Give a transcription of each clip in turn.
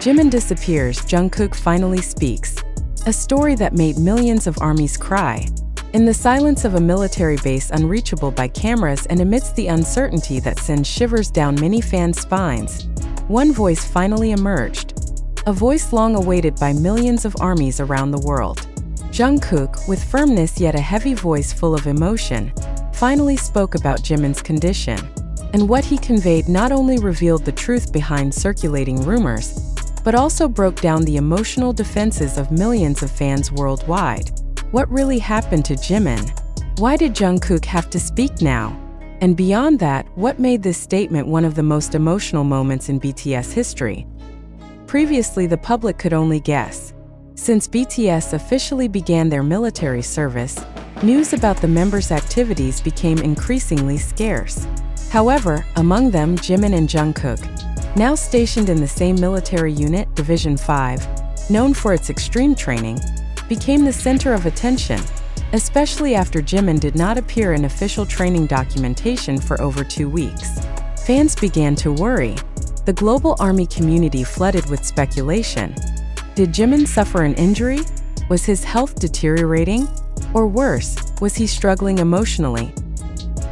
Jimin disappears, Jungkook finally speaks. A story that made millions of armies cry. In the silence of a military base unreachable by cameras and amidst the uncertainty that sends shivers down many fans' spines, one voice finally emerged. A voice long awaited by millions of armies around the world. Jungkook, with firmness yet a heavy voice full of emotion, finally spoke about Jimin's condition. And what he conveyed not only revealed the truth behind circulating rumors, but also broke down the emotional defenses of millions of fans worldwide. What really happened to Jimin? Why did Jungkook have to speak now? And beyond that, what made this statement one of the most emotional moments in BTS history? Previously, the public could only guess. Since BTS officially began their military service, news about the members' activities became increasingly scarce. However, among them Jimin and Jungkook, now stationed in the same military unit, Division 5, known for its extreme training, became the center of attention, especially after Jimin did not appear in official training documentation for over 2 weeks. Fans began to worry. The global army community flooded with speculation. Did Jimin suffer an injury? Was his health deteriorating? Or worse, was he struggling emotionally?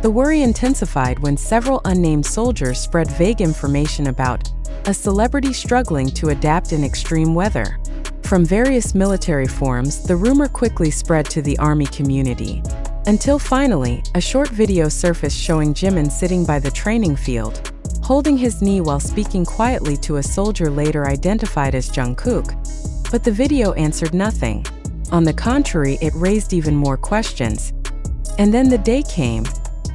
The worry intensified when several unnamed soldiers spread vague information about a celebrity struggling to adapt in extreme weather. From various military forums, the rumor quickly spread to the army community, until finally, a short video surfaced showing Jimin sitting by the training field, holding his knee while speaking quietly to a soldier later identified as Jungkook. But the video answered nothing. On the contrary, it raised even more questions. And then the day came.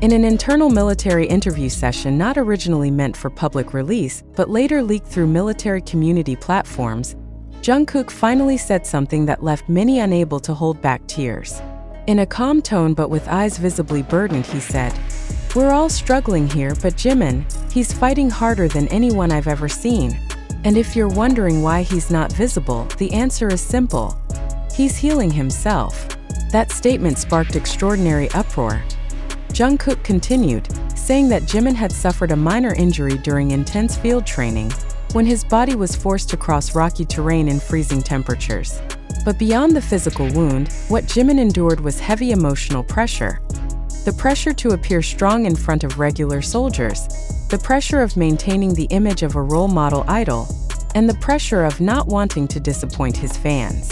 In an internal military interview session not originally meant for public release, but later leaked through military community platforms, Jungkook finally said something that left many unable to hold back tears. In a calm tone but with eyes visibly burdened, he said, "We're all struggling here, but Jimin, he's fighting harder than anyone I've ever seen. And if you're wondering why he's not visible, the answer is simple. He's healing himself." That statement sparked extraordinary uproar. Jungkook continued, saying that Jimin had suffered a minor injury during intense field training, when his body was forced to cross rocky terrain in freezing temperatures. But beyond the physical wound, what Jimin endured was heavy emotional pressure. The pressure to appear strong in front of regular soldiers, the pressure of maintaining the image of a role model idol, and the pressure of not wanting to disappoint his fans.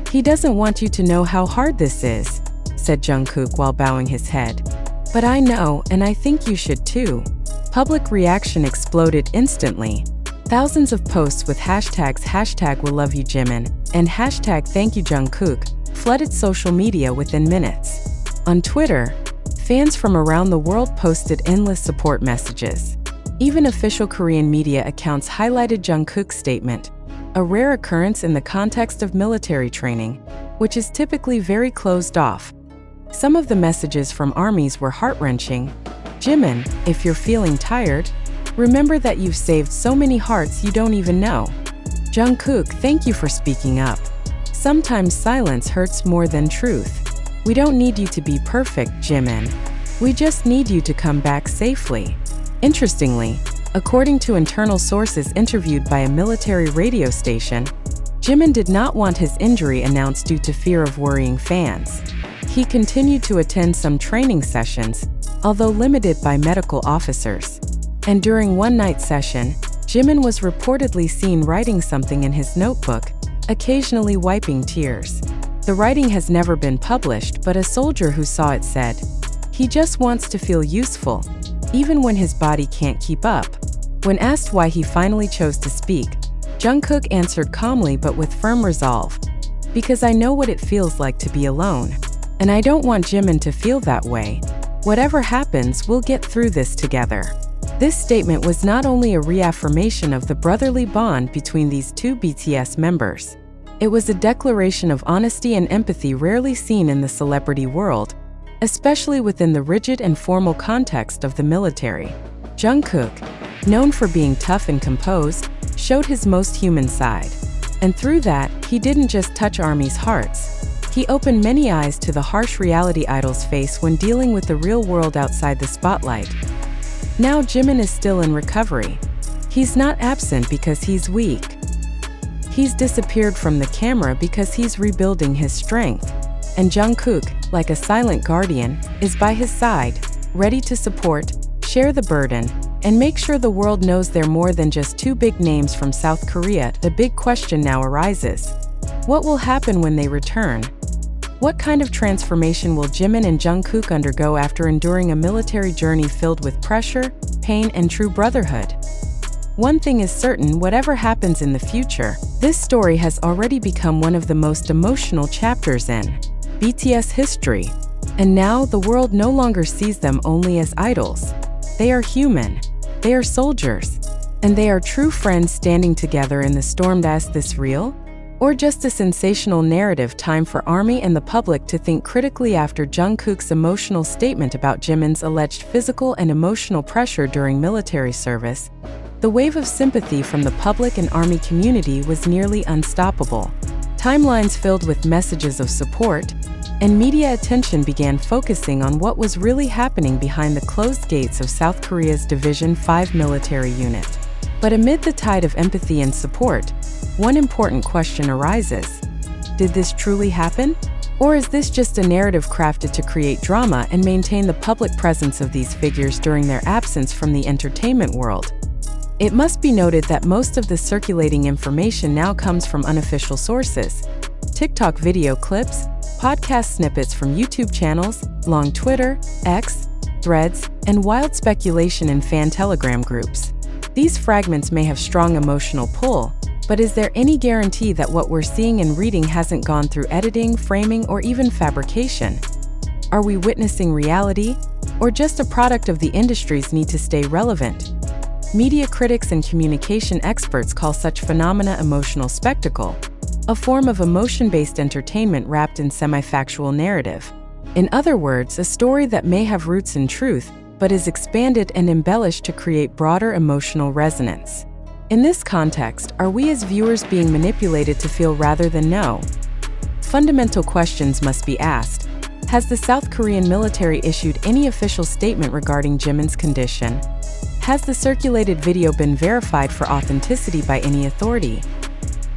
"He doesn't want you to know how hard this is," said Jungkook while bowing his head. "But I know, and I think you should too." Public reaction exploded instantly. Thousands of posts with hashtags #WillLoveYouJimin and #ThankYouJungkook flooded social media within minutes. On Twitter, fans from around the world posted endless support messages. Even official Korean media accounts highlighted Jungkook's statement, a rare occurrence in the context of military training, which is typically very closed off. Some of the messages from armies were heart-wrenching. "Jimin, if you're feeling tired, remember that you've saved so many hearts you don't even know." "Jungkook, thank you for speaking up. Sometimes silence hurts more than truth. We don't need you to be perfect, Jimin. We just need you to come back safely." Interestingly, according to internal sources interviewed by a military radio station, Jimin did not want his injury announced due to fear of worrying fans. He continued to attend some training sessions, although limited by medical officers. And during one night session, Jimin was reportedly seen writing something in his notebook, occasionally wiping tears. The writing has never been published, but a soldier who saw it said, "He just wants to feel useful, even when his body can't keep up." When asked why he finally chose to speak, Jungkook answered calmly but with firm resolve, "Because I know what it feels like to be alone. And I don't want Jimin to feel that way. Whatever happens, we'll get through this together." This statement was not only a reaffirmation of the brotherly bond between these two BTS members. It was a declaration of honesty and empathy rarely seen in the celebrity world, especially within the rigid and formal context of the military. Jungkook, known for being tough and composed, showed his most human side. And through that, he didn't just touch armies' hearts. He opened many eyes to the harsh reality idols face when dealing with the real world outside the spotlight. Now Jimin is still in recovery. He's not absent because he's weak. He's disappeared from the camera because he's rebuilding his strength. And Jungkook, like a silent guardian, is by his side, ready to support, share the burden, and make sure the world knows they're more than just two big names from South Korea. The big question now arises: what will happen when they return? What kind of transformation will Jimin and Jungkook undergo after enduring a military journey filled with pressure, pain, and true brotherhood? One thing is certain: whatever happens in the future, this story has already become one of the most emotional chapters in BTS history. And now the world no longer sees them only as idols. They are human, they are soldiers, and they are true friends standing together in the storm. Is this real? Or just a sensational narrative? Time for ARMY and the public to think critically after Jungkook's emotional statement about Jimin's alleged physical and emotional pressure during military service. The wave of sympathy from the public and ARMY community was nearly unstoppable. Timelines filled with messages of support, and media attention began focusing on what was really happening behind the closed gates of South Korea's Division 5 military unit. But amid the tide of empathy and support, one important question arises: did this truly happen? Or is this just a narrative crafted to create drama and maintain the public presence of these figures during their absence from the entertainment world? It must be noted that most of the circulating information now comes from unofficial sources: TikTok video clips, podcast snippets from YouTube channels, long Twitter, X, threads, and wild speculation in fan Telegram groups. These fragments may have strong emotional pull, but is there any guarantee that what we're seeing and reading hasn't gone through editing, framing, or even fabrication? Are we witnessing reality, or just a product of the industry's need to stay relevant? Media critics and communication experts call such phenomena emotional spectacle, a form of emotion-based entertainment wrapped in semi-factual narrative. In other words, a story that may have roots in truth, but is expanded and embellished to create broader emotional resonance. In this context, are we as viewers being manipulated to feel rather than know? Fundamental questions must be asked. Has the South Korean military issued any official statement regarding Jimin's condition? Has the circulated video been verified for authenticity by any authority?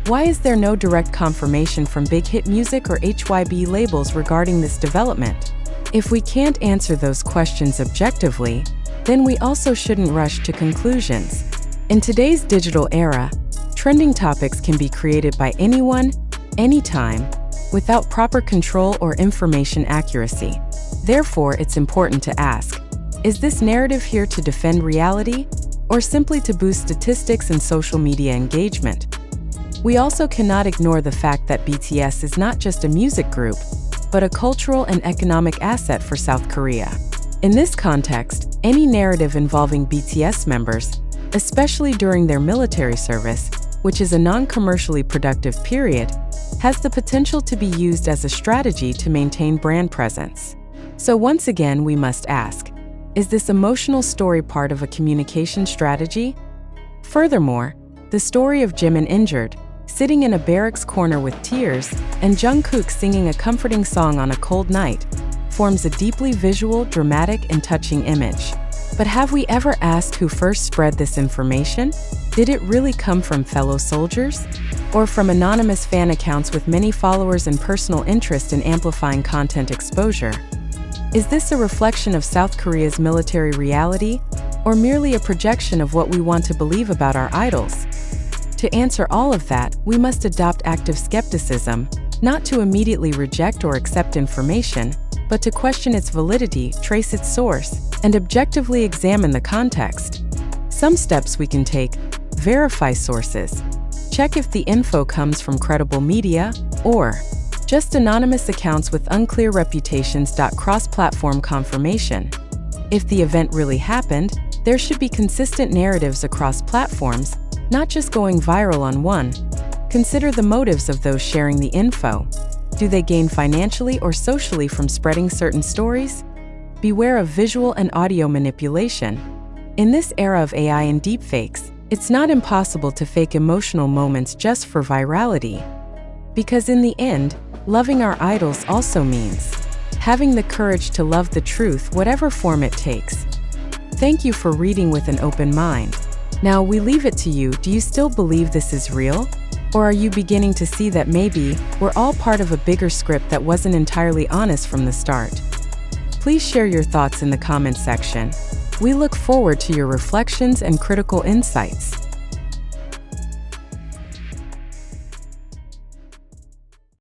Why is there no direct confirmation from Big Hit Music or HYB labels regarding this development? If we can't answer those questions objectively, then we also shouldn't rush to conclusions. In today's digital era, trending topics can be created by anyone, anytime, without proper control or information accuracy. Therefore, it's important to ask: is this narrative here to defend reality, or simply to boost statistics and social media engagement? We also cannot ignore the fact that BTS is not just a music group, but a cultural and economic asset for South Korea. In this context, any narrative involving BTS members, especially during their military service, which is a non-commercially productive period, has the potential to be used as a strategy to maintain brand presence. So once again, we must ask: is this emotional story part of a communication strategy? Furthermore, the story of Jimin injured, sitting in a barracks corner with tears, and Jungkook singing a comforting song on a cold night, forms a deeply visual, dramatic, and touching image. But have we ever asked who first spread this information? Did it really come from fellow soldiers? Or from anonymous fan accounts with many followers and personal interest in amplifying content exposure? Is this a reflection of South Korea's military reality, or merely a projection of what we want to believe about our idols? To answer all of that, we must adopt active skepticism, not to immediately reject or accept information, but to question its validity, trace its source, and objectively examine the context. Some steps we can take: verify sources. Check if the info comes from credible media, or just anonymous accounts with unclear reputations. Cross-platform confirmation. If the event really happened, there should be consistent narratives across platforms, not just going viral on one. Consider the motives of those sharing the info. Do they gain financially or socially from spreading certain stories? Beware of visual and audio manipulation. In this era of AI and deepfakes, it's not impossible to fake emotional moments just for virality. Because in the end, loving our idols also means having the courage to love the truth, whatever form it takes. Thank you for reading with an open mind. Now we leave it to you: do you still believe this is real? Or are you beginning to see that maybe we're all part of a bigger script that wasn't entirely honest from the start? Please share your thoughts in the comment section. We look forward to your reflections and critical insights.